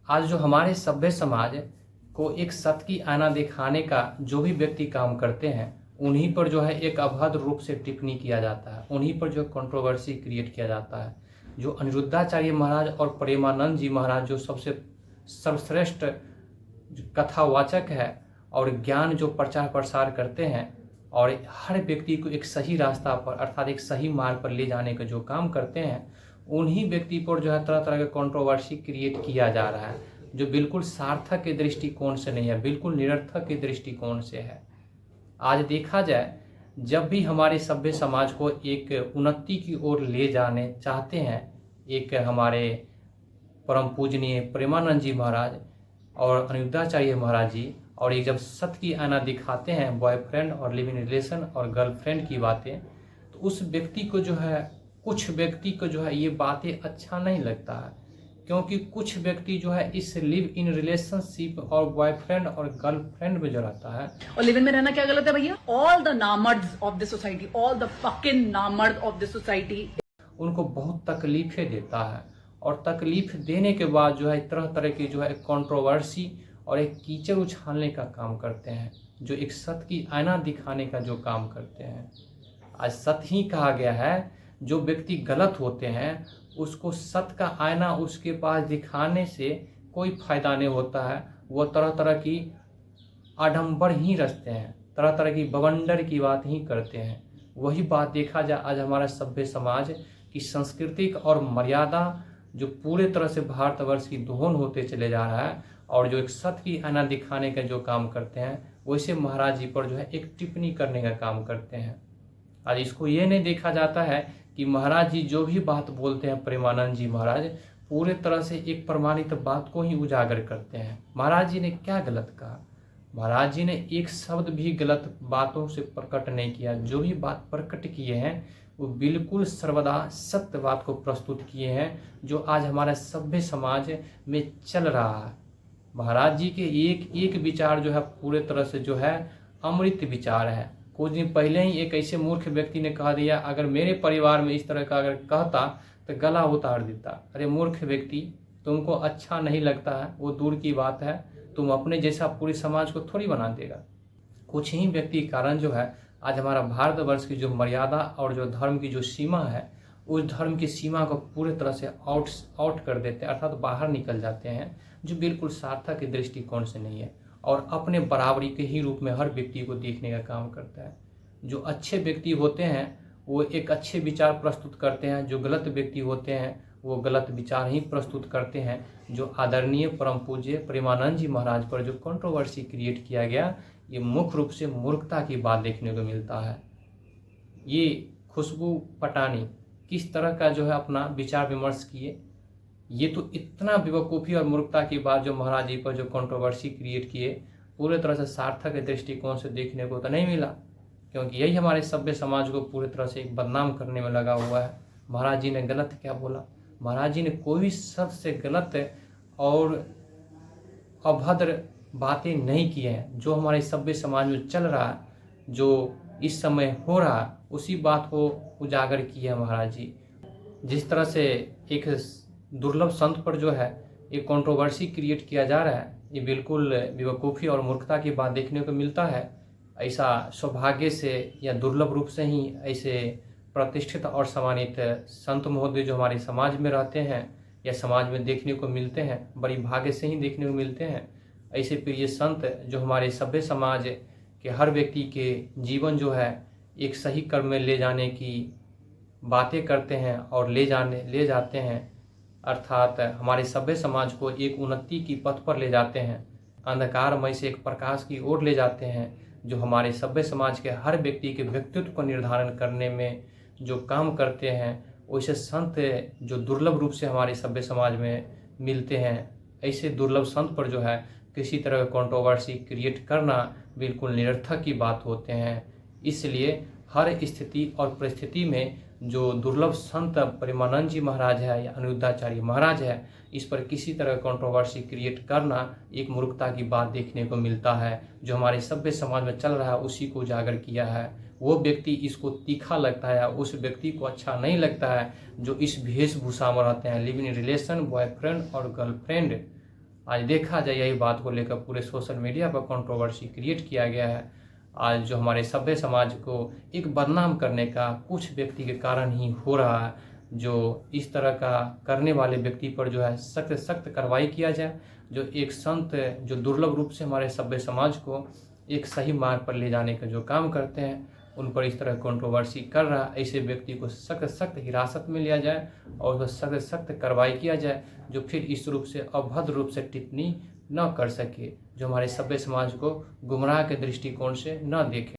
आज जो हमारे सभ्य समाज को एक सत्य की आईना दिखाने का जो भी व्यक्ति काम करते हैं, उन्हीं पर जो है एक अभद्र रूप से टिप्पणी किया जाता है, उन्हीं पर जो कंट्रोवर्सी क्रिएट किया जाता है। जो अनिरुद्धाचार्य महाराज और प्रेमानंद जी महाराज जो सबसे सर्वश्रेष्ठ कथावाचक है और ज्ञान जो प्रचार प्रसार करते हैं और हर व्यक्ति को एक सही रास्ता पर अर्थात एक सही मार्ग पर ले जाने का जो काम करते हैं, उन्हीं व्यक्ति पर जो है तरह तरह का कंट्रोवर्सी क्रिएट किया जा रहा है, जो बिल्कुल सार्थक के दृष्टिकोण से नहीं है, बिल्कुल निरर्थक के दृष्टिकोण से है। आज देखा जाए, जब भी हमारे सभ्य समाज को एक उन्नति की ओर ले जाने चाहते हैं, एक हमारे परम पूजनीय प्रेमानंद जी महाराज और अनिरुद्धाचार्य महाराज जी, और एक जब सत्य की आईना दिखाते हैं बॉयफ्रेंड और लिव इन रिलेशन और गर्लफ्रेंड की बातें, तो उस व्यक्ति को जो है कुछ व्यक्ति को जो है ये बातें अच्छा नहीं लगता है, क्योंकि कुछ व्यक्ति जो है इस लिव इन रिलेशनशिप और बॉयफ्रेंड और गर्लफ्रेंड में जो रहता है। और लिव इन में रहना क्या गलत है भैया? ऑल द नामर्ड्स of the society, all the fucking नामर्ड ऑफ द सोसाइटी, उनको बहुत तकलीफें देता है, और तकलीफ देने के बाद जो है तरह तरह की जो है कंट्रोवर्सी और एक कीचड़ उछालने का काम करते हैं, जो एक सत्य की आईना दिखाने का जो काम करते हैं। आज सत्य ही कहा गया है, जो व्यक्ति गलत होते हैं उसको सत्य का आईना उसके पास दिखाने से कोई फायदा नहीं होता है। वो तरह तरह की आडंबर ही रचते हैं, तरह तरह की बवंडर की बात ही करते हैं। वही बात देखा जाए, आज हमारा सभ्य समाज की सांस्कृतिक और मर्यादा जो पूरे तरह से भारतवर्ष की दोहन होते चले जा रहा है, और जो एक सत्य की आईना दिखाने का जो काम करते हैं, वैसे महाराज जी पर जो है एक टिप्पणी करने का काम करते हैं। आज इसको ये नहीं देखा जाता है कि महाराज जी जो भी बात बोलते हैं, प्रेमानंद जी महाराज पूरे तरह से एक प्रमाणित बात को ही उजागर करते हैं। महाराज जी ने क्या गलत कहा? महाराज जी ने एक शब्द भी गलत बातों से प्रकट नहीं किया। जो भी बात प्रकट किए हैं वो बिल्कुल सर्वदा सत्य बात को प्रस्तुत किए हैं, जो आज हमारे सभ्य समाज में चल रहा है। महाराज जी के एक एक विचार जो है पूरे तरह से जो है अमृत विचार है। कुछ दिन पहले ही एक ऐसे मूर्ख व्यक्ति ने कहा दिया, अगर मेरे परिवार में इस तरह का अगर कहता तो गला उतार देता। अरे मूर्ख व्यक्ति, तुमको अच्छा नहीं लगता है वो दूर की बात है, तुम अपने जैसा पूरे समाज को थोड़ी बना देगा। कुछ ही व्यक्ति कारण जो है आज हमारा भारतवर्ष की जो मर्यादा और जो धर्म की जो सीमा है, उस धर्म की सीमा को पूरे तरह से आउट कर देते हैं, अर्थात बाहर निकल जाते हैं, जो बिल्कुल सार्थक के दृष्टिकोण से नहीं है, और अपने बराबरी के ही रूप में हर व्यक्ति को देखने का काम करता है। जो अच्छे व्यक्ति होते हैं वो एक अच्छे विचार प्रस्तुत करते हैं, जो गलत व्यक्ति होते हैं वो गलत विचार ही प्रस्तुत करते हैं। जो आदरणीय परम पूज्य प्रेमानंद जी महाराज पर जो कंट्रोवर्सी क्रिएट किया गया, ये मुख्य रूप से मूर्खता की बात देखने को मिलता है। ये खुशबू पटानी किस तरह का जो है अपना विचार विमर्श किए, ये तो इतना बेवकूफ़ी और मूर्खता की बात जो महाराज जी पर जो कंट्रोवर्सी क्रिएट किए, पूरे तरह से सार्थक के दृष्टिकोण से देखने को तो नहीं मिला, क्योंकि यही हमारे सभ्य समाज को पूरी तरह से एक बदनाम करने में लगा हुआ है। महाराज जी ने गलत क्या बोला? महाराज जी ने कोई भी शब्द से गलत और अभद्र बातें नहीं किए हैं। जो हमारे सभ्य समाज में चल रहा है, जो इस समय हो रहा है, उसी बात को उजागर किया है महाराज जी। जिस तरह से एक दुर्लभ संत पर जो है एक कंट्रोवर्सी क्रिएट किया जा रहा है, ये बिल्कुल बेवकूफ़ी और मूर्खता की बात देखने को मिलता है। ऐसा सौभाग्य से या दुर्लभ रूप से ही ऐसे प्रतिष्ठित और सम्मानित संत महोदय जो हमारे समाज में रहते हैं या समाज में देखने को मिलते हैं, बड़ी भाग्य से ही देखने को मिलते हैं। ऐसे प्रिय संत जो हमारे सभ्य समाज के हर व्यक्ति के जीवन जो है एक सही कर्म में ले जाने की बातें करते हैं और ले जाते हैं, अर्थात हमारे सभ्य समाज को एक उन्नति की पथ पर ले जाते हैं, अंधकारमय से एक प्रकाश की ओर ले जाते हैं। जो हमारे सभ्य समाज के हर व्यक्ति के व्यक्तित्व को निर्धारण करने में जो काम करते हैं, वैसे संत जो दुर्लभ रूप से हमारे सभ्य समाज में मिलते हैं, ऐसे दुर्लभ संत पर जो है किसी तरह का कंट्रोवर्सी क्रिएट करना बिल्कुल निरर्थक की बात होते हैं। इसलिए हर स्थिति और परिस्थिति में जो दुर्लभ संत प्रेमानंद जी महाराज है या अनिरुद्धाचार्य महाराज है, इस पर किसी तरह कंट्रोवर्सी क्रिएट करना एक मूर्खता की बात देखने को मिलता है। जो हमारे सभ्य समाज में चल रहा है उसी को उजागर किया है। वो व्यक्ति इसको तीखा लगता है, उस व्यक्ति को अच्छा नहीं लगता है जो इस वेशभूषा में रहते हैं, लिव इन रिलेशन, बॉयफ्रेंड और गर्लफ्रेंड, आज देखा जाए यही बात को लेकर पूरे सोशल मीडिया पर कंट्रोवर्सी क्रिएट किया गया है। आज जो हमारे सभ्य समाज को एक बदनाम करने का कुछ व्यक्ति के कारण ही हो रहा है। जो इस तरह का करने वाले व्यक्ति पर जो है सख्त सख्त कार्रवाई किया जाए। जो एक संत जो दुर्लभ रूप से हमारे सभ्य समाज को एक सही मार्ग पर ले जाने का जो काम करते हैं, उन पर इस तरह कंट्रोवर्सी कर रहा है, ऐसे व्यक्ति को सख्त सख्त हिरासत में लिया जाए और वह सख्त सख्त कार्रवाई किया जाए, जो फिर इस रूप से अभद्र रूप से टिप्पणी न कर सके, जो हमारे सभ्य समाज को गुमराह के दृष्टिकोण से न देखे।